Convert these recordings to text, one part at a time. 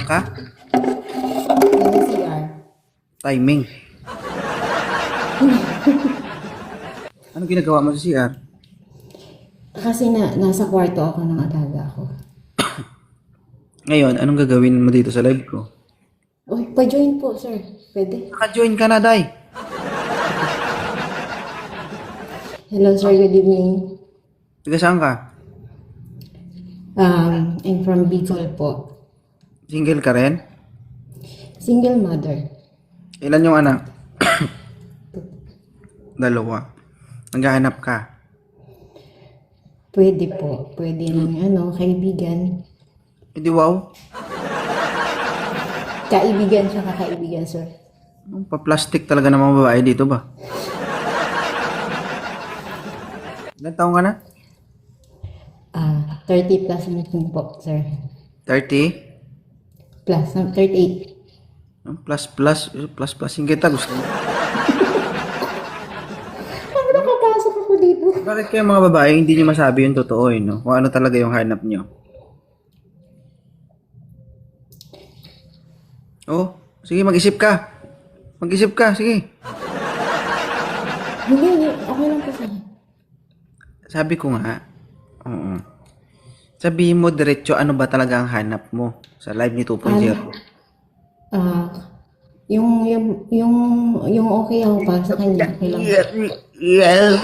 Saan ka? Nasa CR. Timing. Anong ginagawa mo sa CR? Kasi nasa kwarto ako ng alaga ko. Ngayon, anong gagawin mo dito sa live ko? Uy, pa-join po, sir. Pwede? Naka-join ka na, Day. Hello, sir. Good evening. Taga saan ka? I'm from Bicol po. Single ka rin? Single mother. Ilan yung anak? Dalawa. Naghahanap ka? Pwede po. Pwede ng kaibigan. Hindi wow. Kaibigan siya, kakaibigan, sir. Pa-plastic talaga ng mga babae dito ba? Ilan taong ka na? 30 plus something po, sir. 30? Plus, 38. Plus kita gusto mo. Ano nakapasok ako dito? Bakit kayo mga babae hindi nyo masabi yung totoo no? Kung ano talaga yung hanap nyo? Oh, sige mag-isip ka. Mag-isip ka, sige. Hindi. Okay lang po sa akin. Sabi ko nga, oo. Sabihin mo diretso ano ba talaga ang hanap mo sa live ni 2.0. Yung okay ako para sa kanya. Okay lang. Yeah.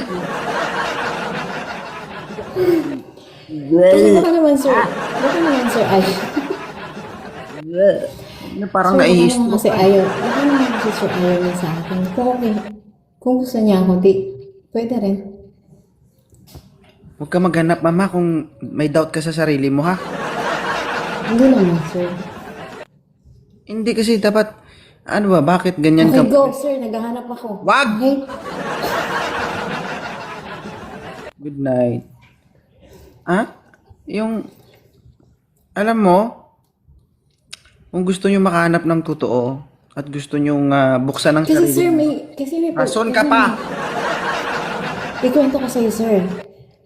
Kasi baka naman, sir. Ay. Ano parang Sir, naihis baka naman kasi ayaw. Baka naman kasi, sir, ayaw niya sa akin. Kung okay. Kung gusto niya ako, pwede rin. Huwag ka maghanap, mama, kung may doubt ka sa sarili mo, ha? Hindi naman, sir. Hindi kasi dapat, ano ba, bakit ganyan Okay, ka? go, sir. Naghahanap ako. Wag! Okay? Good night. Alam mo, kung gusto nyo makahanap ng totoo, at gusto nyo buksan ng Kasi, sarili sir, mo, kasi may... rason ka pa! Ikwento ko sa'yo, sir.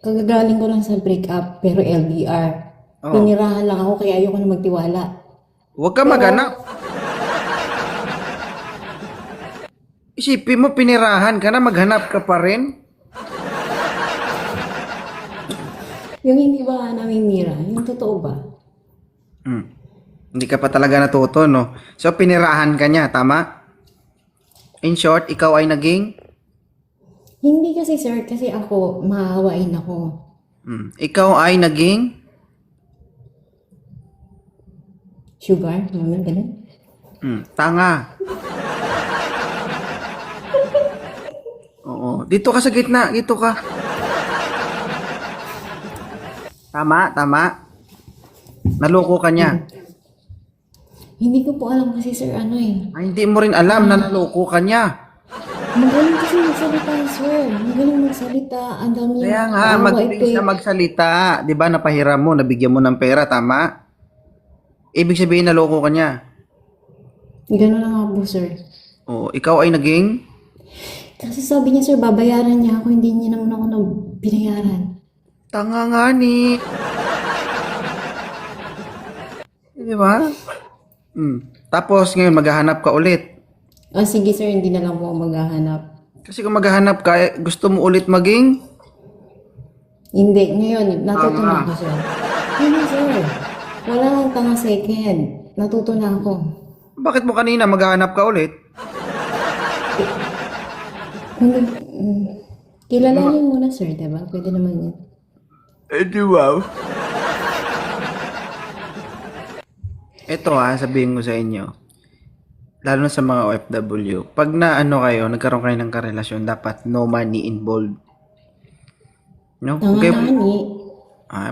Kagagaling ko lang sa breakup, pero LDR. Oh. Pinirahan lang ako, kaya ayoko na magtiwala. Huwag ka maghanap. Isipin mo, pinirahan ka na, maghanap ka pa rin. Yung hindi ba naminira, yung totoo ba? Hindi ka pa talaga natuto, no? So, pinirahan ka niya, tama? In short, ikaw ay naging? Hindi kasi, sir, kasi ako, maawain ako. Ikaw ay naging? Sugar, naman, ganun. Tanga. Oo. Dito ka sa gitna. Dito ka. Tama. Naloko ka niya. Hindi ko po alam kasi, sir, Ay, hindi mo rin alam na naloko ka niya. Magaling kasi magsalita, sir. Magaling magsalita. Ang dami yung Kaya nga, magaling siya magsalita. Di ba, napahiram mo, nabigyan mo ng pera, tama? Ibig sabihin, naloko ka niya. Ganun lang nga po, sir. Oo, ikaw ay naging? Kasi sabi niya, sir, babayaran niya ako. Hindi niya naman ako binayaran. Tanga nga ni. Di ba? Tapos ngayon, maghahanap ka ulit. Sige, sir, hindi na lang po ako maghahanap. Kasi kung maghahanap ka, gusto mo ulit maging? Hindi, ngayon, natuto na ako, sir. Hindi, sir. Wala lang tanga second. Natuto na ako. Bakit mo kanina maghahanap ka ulit? Kilalanin muna, sir, diba? Pwede naman yan. Di wow. Ito sabihin ko sa inyo. Lalo na sa mga OFW. Pag nagkaroon kayo ng karelasyon, dapat no money involved. No? Tanga Okay. na ni.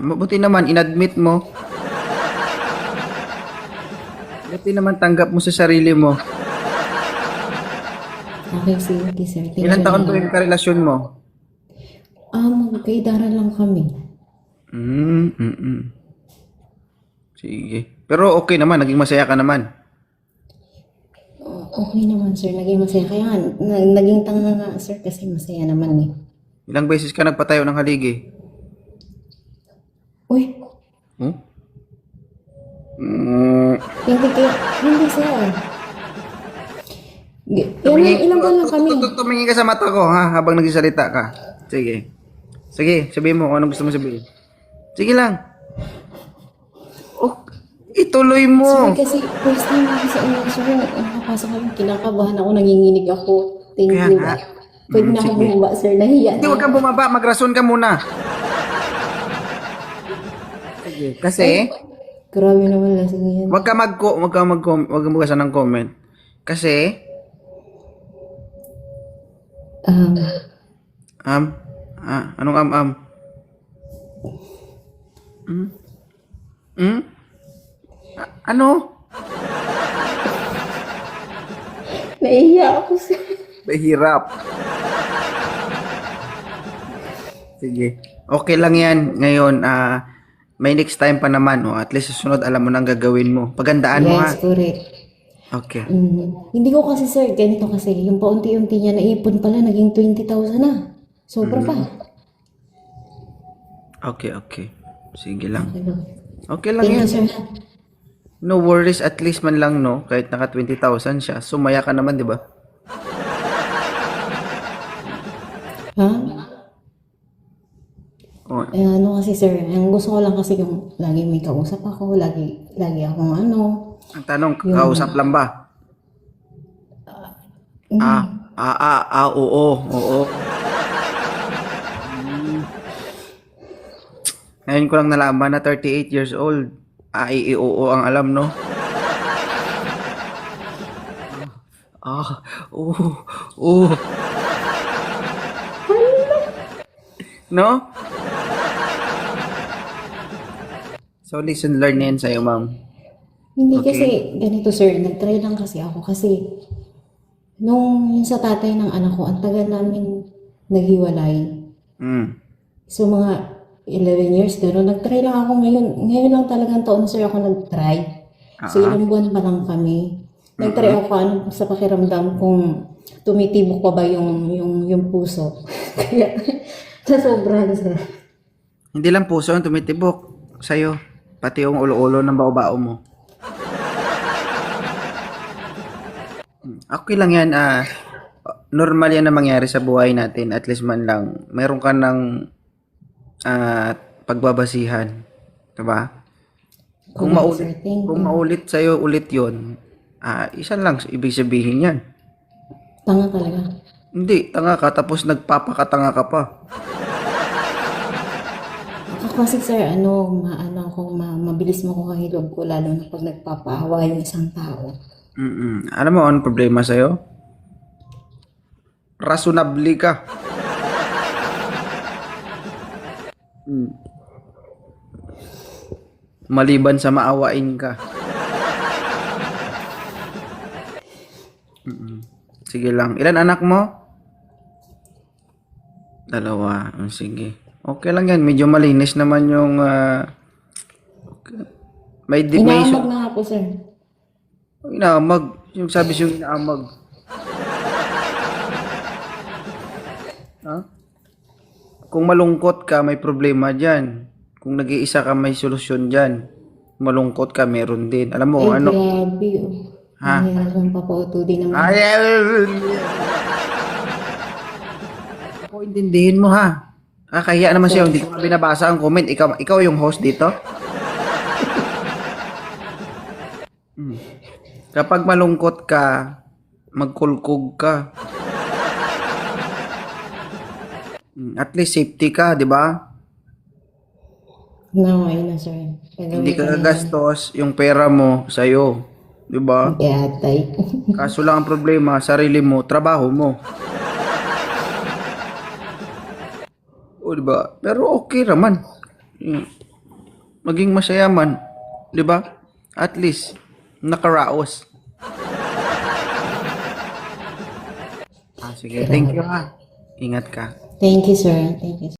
Mabuti naman, inadmit mo. Buti naman tanggap mo sa sarili mo. Okay, sige, sir. Ilan taon ba yung karelasyon mo? Magkaidaran lang kami. Sige. Pero okay naman, naging masaya ka naman. Okay naman, sir. Naging masaya. Kaya nga, naging tanga nga, sir, kasi masaya naman eh. Ilang beses ka nagpatayo ng haligi? Uy, Huh? Hindi kaya, hindi sir. Ilang buwan lang kami. Tumingin ka sa mata ko, ha? Habang nagsasalita ka. Sige. Sige, sabihin mo kung anong gusto mo sabihin. Sige lang. Oh, ituloy mo. Sir, kasi first time ako sa inyo, sir, nakapasok kami, kinakabahan ako, nanginginig ako. Thank Kaya you. nga. Pwede na ako Sige. bumaba, sir, nahiya Hindi, na. huwag kang bumaba. Magrason ka muna. Sige. Kasi, Grabe naman lasing yan. huwag ka magbukasan ng comment. Kasi, anong am? Ano? Nahiya ako, sir. Mahirap. Sige. Okay lang yan. Ngayon, may next time pa naman. At least sa sunod, alam mo nang gagawin mo. Pagandaan mo, ha? Yes, correct. Okay. Hindi ko kasi, sir, ganito kasi, yung paunti-unti niya naipon pala, naging 20,000 na. Sobra pa. Okay. Sige lang. Okay lang. Okay lang Thank yan. you, sir. No worries, at least man lang, no? Kahit naka 20,000 siya. Sumaya ka naman, di ba? Ha? Oh, Ano kasi, sir, ang gusto ko lang kasi yung lagi may kausap ako, lagi akong ano. ang tanong, kausap lang ba? Oo. Ngayon ko lang nalaman na 38 years old. Oo ang alam, no? Oo. No? So, listen, learn na yan sa'yo, ma'am. Hindi Okay. kasi, ganito sir, nag-try lang kasi ako kasi nung yung sa tatay ng anak ko, ang tagal namin naghiwalay. So mga 11 years, gano'n. Nag-try lang ako ngayon. Ngayon lang talagang taon sir ako nag-try. So ilang buwan pa lang kami. Nag-try ako ano sa pakiramdam kung tumitibok pa ba yung puso. Kaya, nasobrahan sir. Hindi lang puso ang tumitibok sa'yo. Pati yung ulo-ulo ng bao-bao mo. Okay lang yan. Normal yan na mangyari sa buhay natin. At least man lang, meron ka ng pagbabasihan. Diba? Kung Correct, sir. Thank kung you. maulit sa'yo ulit yun, isa lang ibig sabihin yan. Tanga talaga. Hindi, tanga ka tapos nagpapakatanga ka pa. Ako kasi sir, mabilis makuhahilog ko lalo na pag nagpapaawa yung isang tao. Alam mo, ano problema sa'yo? Rationably ka. Maliban sa maawain ka. Sige lang. Ilan anak mo? 2. Sige. Okay lang yan. Medyo malinis naman yung okay. May Inaamag na nga po sir. inaamag. Yung sabi yung inaamag. Ha? Kung malungkot ka, may problema dyan. Kung nag-iisa ka, may solusyon dyan. Malungkot ka, meron din. Alam mo, Ay, ano? grabe. Ha? Mahirap papauto din naman. Ako, intindihin mo, ha? Kakahiya naman siya. Hindi ko nga binabasa ang comment. Ikaw yung host dito? Kapag malungkot ka, magkulkog ka. At least safety ka, di ba? No, ayun na sir. Hindi ka gagastos yung pera mo sa'yo. Di ba? Yatay. Kaso lang ang problema, sarili mo, trabaho mo. O, di ba? Pero okay naman. Maging masaya man. Di ba? At least, nakaraos. Sige, thank you ha. Ingat ka. Thank you sir. Thank you.